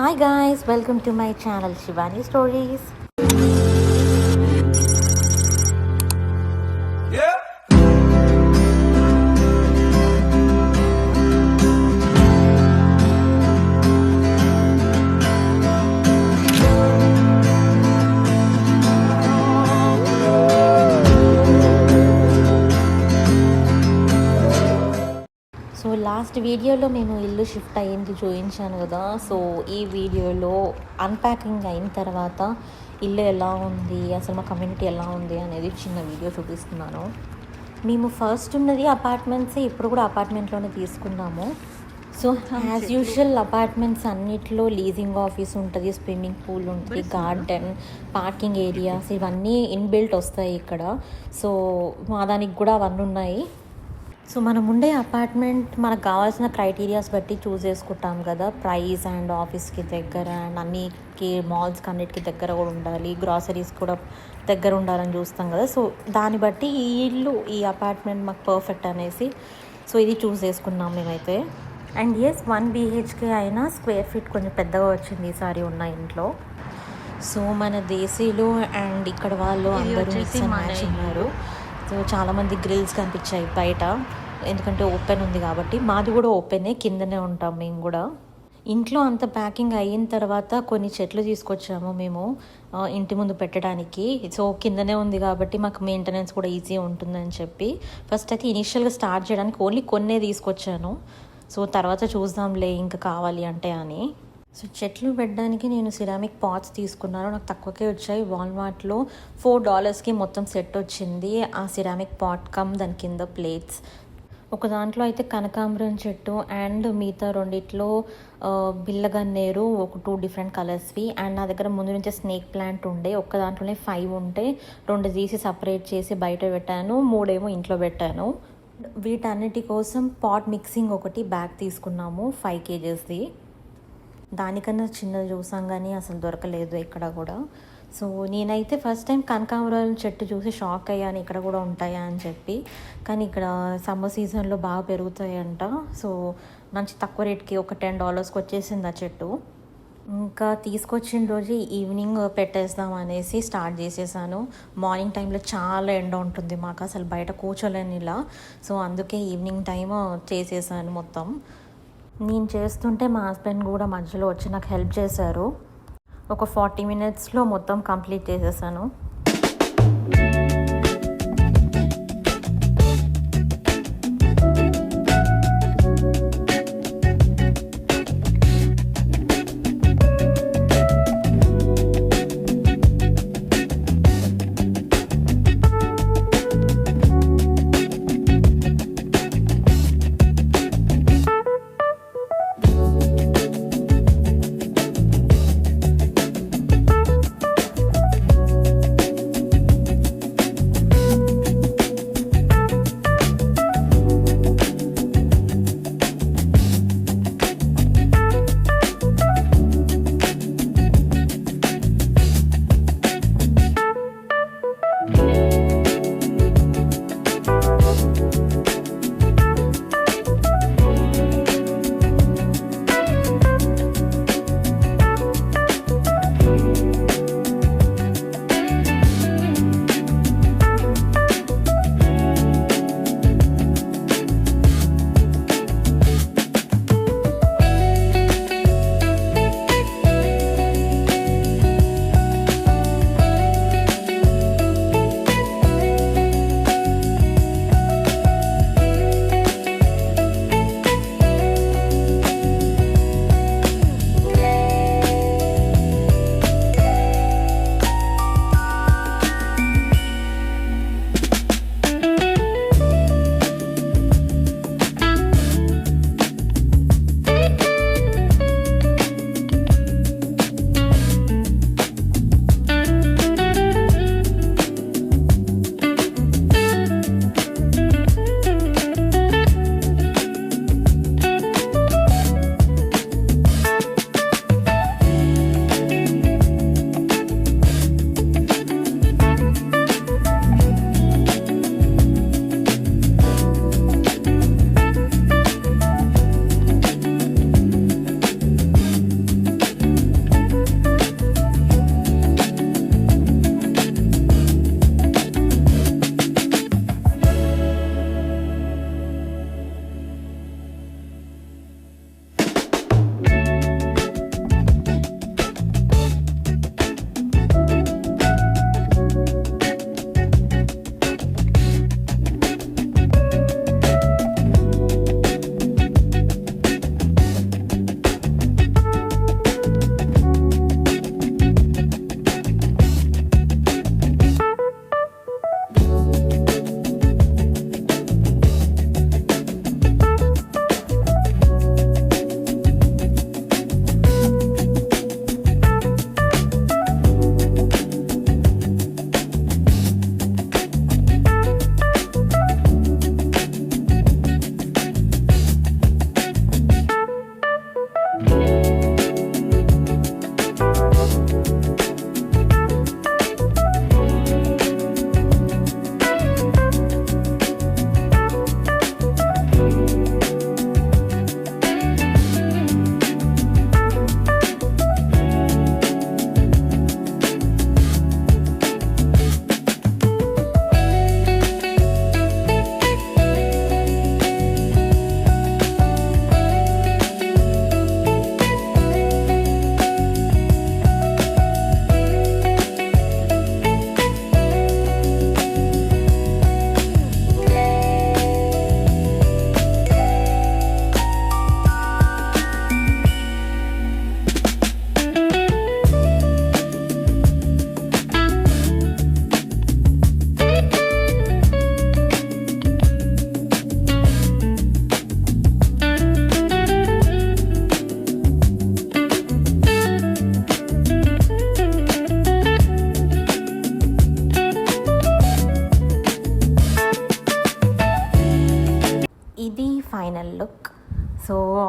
Hi guys, welcome to my channel Shivani Stories. So last వీడియోలో మేము ఇల్లు shift అయ్యింది చూపించాను కదా. సో ఈ వీడియోలో అన్ప్యాకింగ్ అయిన తర్వాత ఇల్లు ఎలా ఉంది, అసలు మా కమ్యూనిటీ ఎలా ఉంది అనేది చిన్న వీడియో చూపిస్తున్నాను. మేము ఫస్ట్ ఉన్నది అపార్ట్మెంట్స్, ఇప్పుడు కూడా అపార్ట్మెంట్లోనే తీసుకున్నాము. సో యాజ్ యూజువల్ అపార్ట్మెంట్స్ అన్నిట్లో లీజింగ్ ఆఫీస్ ఉంటుంది, స్విమ్మింగ్ పూల్ ఉంటుంది, గార్డెన్, పార్కింగ్ ఏరియాస్ ఇవన్నీ ఇన్బిల్ట్ వస్తాయి ఇక్కడ. సో మా దానికి కూడా అవన్నీ ఉన్నాయి. సో మనం ఉండే అపార్ట్మెంట్ మనకు కావాల్సిన క్రైటీరియాస్ బట్టి చూస్ చేసుకుంటాం కదా. ప్రైస్ అండ్ ఆఫీస్కి దగ్గర అండ్ అన్నిటికి మాల్స్కి అన్నిటికీ దగ్గర కూడా ఉండాలి, గ్రాసరీస్ కూడా దగ్గర ఉండాలని చూస్తాం కదా. సో దాన్ని బట్టి ఈ ఇల్లు, ఈ అపార్ట్మెంట్ మాకు పర్ఫెక్ట్ అనేసి సో ఇది చూస్ చేసుకున్నాం మేమైతే. అండ్ ఎస్ 1 BHK అయినా స్క్వేర్ ఫీట్ కొంచెం పెద్దగా వచ్చింది ఈసారి ఉన్న ఇంట్లో. సో మన దేశీయులు అండ్ ఇక్కడ వాళ్ళు అందరూ మిక్స్ అండ్ మ్యాచ్ ఉన్నారు. సో చాలామంది గ్రిల్స్ కనిపించాయి బయట, ఎందుకంటే ఓపెన్ ఉంది కాబట్టి. మాది కూడా ఓపెనే, కిందనే ఉంటాం మేము కూడా. ఇంట్లో అంత ప్యాకింగ్ అయిన తర్వాత కొన్ని చెట్లు తీసుకొచ్చాము మేము ఇంటి ముందు పెట్టడానికి. సో కిందనే ఉంది కాబట్టి మాకు మెయింటెనెన్స్ కూడా ఈజీ ఉంటుందని చెప్పి ఫస్ట్ అయితే ఇనిషియల్గా స్టార్ట్ చేయడానికి ఓన్లీ కొన్నే తీసుకొచ్చాను. సో తర్వాత చూద్దాంలే ఇంకా కావాలి అంటే అని. సో చెట్లు పెట్టడానికి నేను సిరామిక్ పాట్స్ తీసుకున్నాను, నాకు తక్కువకే వచ్చాయి. వాల్మార్ట్లో $4కి మొత్తం సెట్ వచ్చింది. ఆ సిరామిక్ పాట్ కమ్ దాని కింద ప్లేట్స్. ఒక దాంట్లో అయితే కనకాంబరం చెట్టు అండ్ మిగతా రెండిట్లో బిల్లగన్నేరు, ఒక 2 డిఫరెంట్ కలర్స్వి. అండ్ నా దగ్గర ముందు నుంచే స్నేక్ ప్లాంట్ ఉండే, ఒక్క దాంట్లోనే 5 ఉంటే 2 తీసి సపరేట్ చేసి బయట పెట్టాను, 3 ఏమో ఇంట్లో పెట్టాను. వీటన్నిటి కోసం పాట్ మిక్సింగ్ ఒకటి బ్యాగ్ తీసుకున్నాము 5 kgsది. దానికన్నా చిన్నది చూసాం కానీ అసలు దొరకలేదు ఇక్కడ కూడా. సో నేనైతే ఫస్ట్ టైం కనకాంబరాల చెట్టు చూసి షాక్ అయ్యాను, ఇక్కడ కూడా ఉంటాయా అని చెప్పి. కానీ ఇక్కడ సమ్మర్ సీజన్లో బాగా పెరుగుతాయంట. సో మంచి తక్కువ రేట్కి ఒక $10కి వచ్చేసింది ఆ చెట్టు. ఇంకా తీసుకొచ్చిన రోజు ఈవినింగ్ పెట్టేద్దాం అనేసి స్టార్ట్ చేసేసాను. మార్నింగ్ టైంలో చాలా ఎండ ఉంటుంది మాకు, అసలు బయట కూర్చోలేని ఇలా. సో అందుకే ఈవినింగ్ టైం చేసేసాను మొత్తం. నేను చేస్తుంటే మా హస్బెండ్ కూడా మధ్యలో వచ్చి నాకు హెల్ప్ చేశారు. ఒక 40 minutesలో మొత్తం కంప్లీట్ చేసేసాను.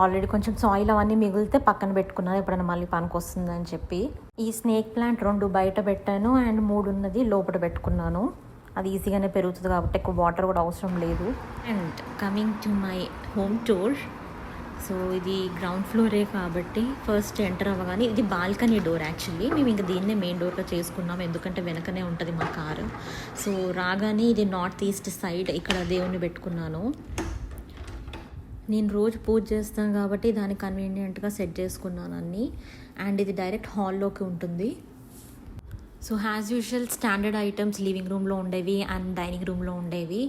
ఆల్రెడీ కొంచెం సాయిల్ అవన్నీ మిగిలితే పక్కన పెట్టుకున్నాను, ఎప్పుడైనా మళ్ళీ పనికి వస్తుందని చెప్పి. ఈ స్నేక్ ప్లాంట్ 2 బయట పెట్టాను అండ్ 3 ఉన్నది లోపల పెట్టుకున్నాను. అది ఈజీగానే పెరుగుతుంది కాబట్టి ఎక్కువ వాటర్ కూడా అవసరం లేదు. And coming to my home tour. So ఇది గ్రౌండ్ ఫ్లోరే కాబట్టి ఫస్ట్ ఎంటర్ అవ్వగానే ఇది బాల్కనీ డోర్. యాక్చువల్లీ మేము ఇంకా దీన్నే మెయిన్ డోర్గా చేసుకున్నాం, ఎందుకంటే వెనకనే ఉంటుంది మా కారు. సో రాగానే ఇది నార్త్ ఈస్ట్ సైడ్ ఇక్కడ దేవుణ్ణి పెట్టుకున్నాను. నేను రోజు పూజ చేస్తాను కాబట్టి దాన్ని కన్వీనియంట్గా సెట్ చేసుకున్నాను అన్నీ. అండ్ ఇది డైరెక్ట్ హాల్లోకి ఉంటుంది. So as usual standard items living రూమ్లో ఉండేవి అండ్ డైనింగ్ రూమ్లో ఉండేవి.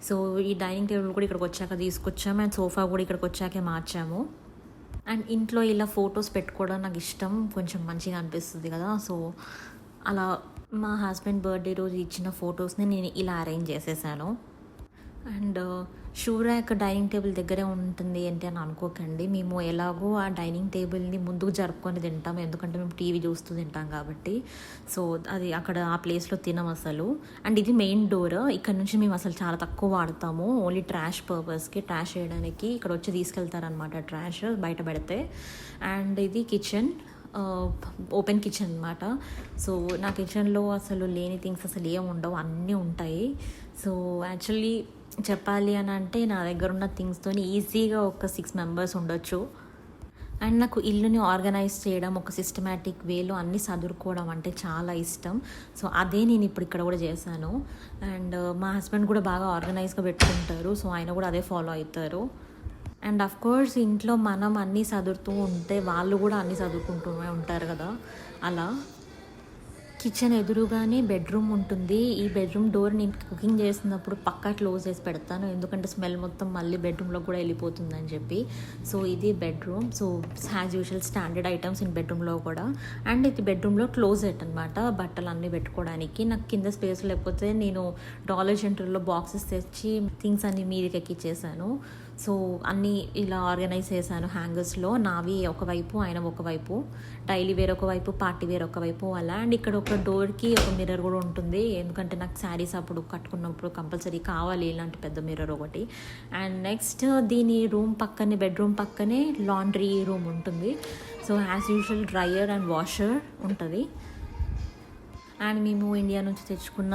సో ఈ డైనింగ్ టేబుల్ కూడా ఇక్కడికి వచ్చాక తీసుకొచ్చాము అండ్ సోఫా కూడా ఇక్కడికి వచ్చాకే మార్చాము. అండ్ ఇంట్లో ఇలా ఫొటోస్ పెట్టుకోవడం నాకు ఇష్టం, కొంచెం మంచిగా అనిపిస్తుంది కదా. సో అలా మా హస్బెండ్ బర్త్డే రోజు ఇచ్చిన ఫొటోస్ని నేను ఇలా అరేంజ్ చేసేసాను. And shoe rack dining table దగ్గరే ఉంటుంది ఏంటి అని అనుకోకండి. మేము ఎలాగో ఆ డైనింగ్ టేబుల్ని ముందుకు జరుపుకొని తింటాము, ఎందుకంటే మేము టీవీ చూస్తూ తింటాం కాబట్టి. సో అది అక్కడ ఆ ప్లేస్లో తినం అసలు. అండ్ ఇది మెయిన్ డోర్, ఇక్కడ నుంచి మేము అసలు చాలా తక్కువ వాడతాము, ఓన్లీ ట్రాష్ పర్పస్కి, ట్రాష్ వేయడానికి ఇక్కడ వచ్చి తీసుకెళ్తారనమాట ట్రాష్ బయట పెడితే. అండ్ ఇది కిచెన్, ఓపెన్ కిచెన్ అనమాట. సో నా కిచెన్లో అసలు లేని థింగ్స్ అసలు ఏమి ఉండవు, అన్నీ ఉంటాయి. సో యాక్చువల్లీ చెప్పాలి అని అంటే నా దగ్గర ఉన్న థింగ్స్తో ఈజీగా ఒక 6 మెంబర్స్ ఉండొచ్చు. అండ్ నాకు ఇల్లుని ఆర్గనైజ్ చేయడం, ఒక సిస్టమేటిక్ వేలో అన్నీ సదురుకోవడం అంటే చాలా ఇష్టం. సో అదే నేను ఇప్పుడు ఇక్కడ కూడా చేశాను. అండ్ మా హస్బెండ్ కూడా బాగా ఆర్గనైజ్గా పెట్టుకుంటారు, సో ఆయన కూడా అదే ఫాలో అవుతారు. అండ్ అఫ్ కోర్స్ ఇంట్లో మనం అన్నీ సదురుతూ ఉంటే వాళ్ళు కూడా అన్నీ చదువుకుంటూనే ఉంటారు కదా. అలా కిచెన్ ఎదురుగానే బెడ్రూమ్ ఉంటుంది. ఈ బెడ్రూమ్ డోర్ నేను కుకింగ్ చేసినప్పుడు పక్కా క్లోజ్ చేసి పెడతాను, ఎందుకంటే స్మెల్ మొత్తం మళ్ళీ బెడ్రూమ్లో కూడా వెళ్ళిపోతుందని చెప్పి. సో ఇది bedroom. So as usual standard items in బెడ్రూమ్లో కూడా. అండ్ ఇది బెడ్రూమ్లో క్లోజెట్ అనమాట, బట్టలు అన్నీ పెట్టుకోవడానికి. నాకు కింద స్పేస్ లేకపోతే నేను డాలర్ సెంటర్లో బాక్సెస్ తెచ్చి థింగ్స్ అన్నీ మీదకి ఎక్కిచ్చేసాను. సో అన్నీ ఇలా ఆర్గనైజ్ చేశాను హ్యాంగర్స్లో, నావి ఒకవైపు ఆయన ఒకవైపు, డైలీ వేర్ ఒకవైపు, పార్టీ వేర్ ఒకవైపు అలా. అండ్ ఇక్కడ ఒక డోర్కి ఒక మిర్రర్ కూడా ఉంటుంది, ఎందుకంటే నాకు శారీస్ అప్పుడు కట్టుకున్నప్పుడు కంపల్సరీ కావాలి ఇలాంటి పెద్ద మిర్రర్ ఒకటి. అండ్ నెక్స్ట్ దీని రూమ్ పక్కనే, బెడ్రూమ్ పక్కనే లాండ్రీ రూమ్ ఉంటుంది. So as usual dryer and washer ఉంటుంది. అండ్ మేము ఇండియా నుంచి తెచ్చుకున్న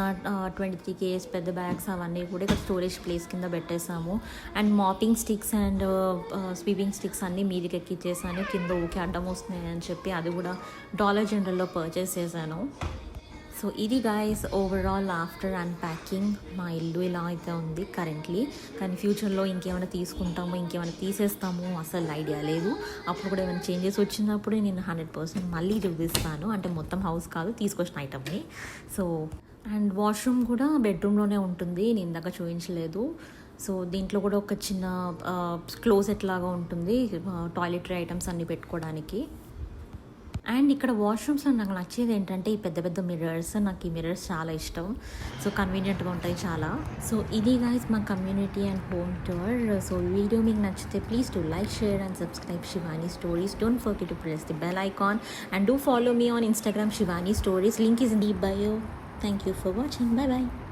23 kgs పెద్ద బ్యాగ్స్ అవన్నీ కూడా ఇక్కడ స్టోరేజ్ ప్లేస్ కింద పెట్టేసాము. And mopping sticks and sweeping sticks అన్నీ మీదికి ఎక్కిచ్చేసాను, కింద ఊకే అడ్డం వస్తున్నాయి అని చెప్పి అది కూడా డాలర్ జనరల్లో పర్చేస్ చేశాను. సో ఇది గైస్ ఓవరాల్ ఆఫ్టర్ అన్ప్యాకింగ్ మా ఇల్లు ఇలా అయితే ఉంది కరెంట్లీ. కానీ ఫ్యూచర్లో ఇంకేమైనా తీసుకుంటామో ఇంకేమైనా తీసేస్తామో అసలు ఐడియా లేదు. అప్పుడు కూడా ఏమైనా చేంజెస్ వచ్చినప్పుడు నేను 100% మళ్ళీ చూపిస్తాను, అంటే మొత్తం హౌస్ కాదు, తీసుకొచ్చిన ఐటమ్ని. సో అండ్ వాష్రూమ్ కూడా బెడ్రూమ్లోనే ఉంటుంది, నేను ఇందాక చూపించలేదు. సో దీంట్లో కూడా ఒక చిన్న క్లోజెట్ లాగా ఉంటుంది, టాయిలెటరీ ఐటమ్స్ అన్నీ పెట్టుకోవడానికి. అండ్ ఇక్కడ వాష్రూమ్స్లో నాకు నచ్చేది ఏంటంటే ఈ పెద్ద పెద్ద మిర్రర్స్, నాకు ఈ మిర్రర్స్ చాలా ఇష్టం. సో కన్వీనియంట్గా ఉంటాయి చాలా. సో ఇది గైస్ మా community and home tour. So video మీకు నచ్చితే please to like, share and subscribe Shivani Stories. Don't forget to press the bell icon and do follow me on Instagram Shivani Stories. Link is in the bio. Thank you for watching. Bye bye.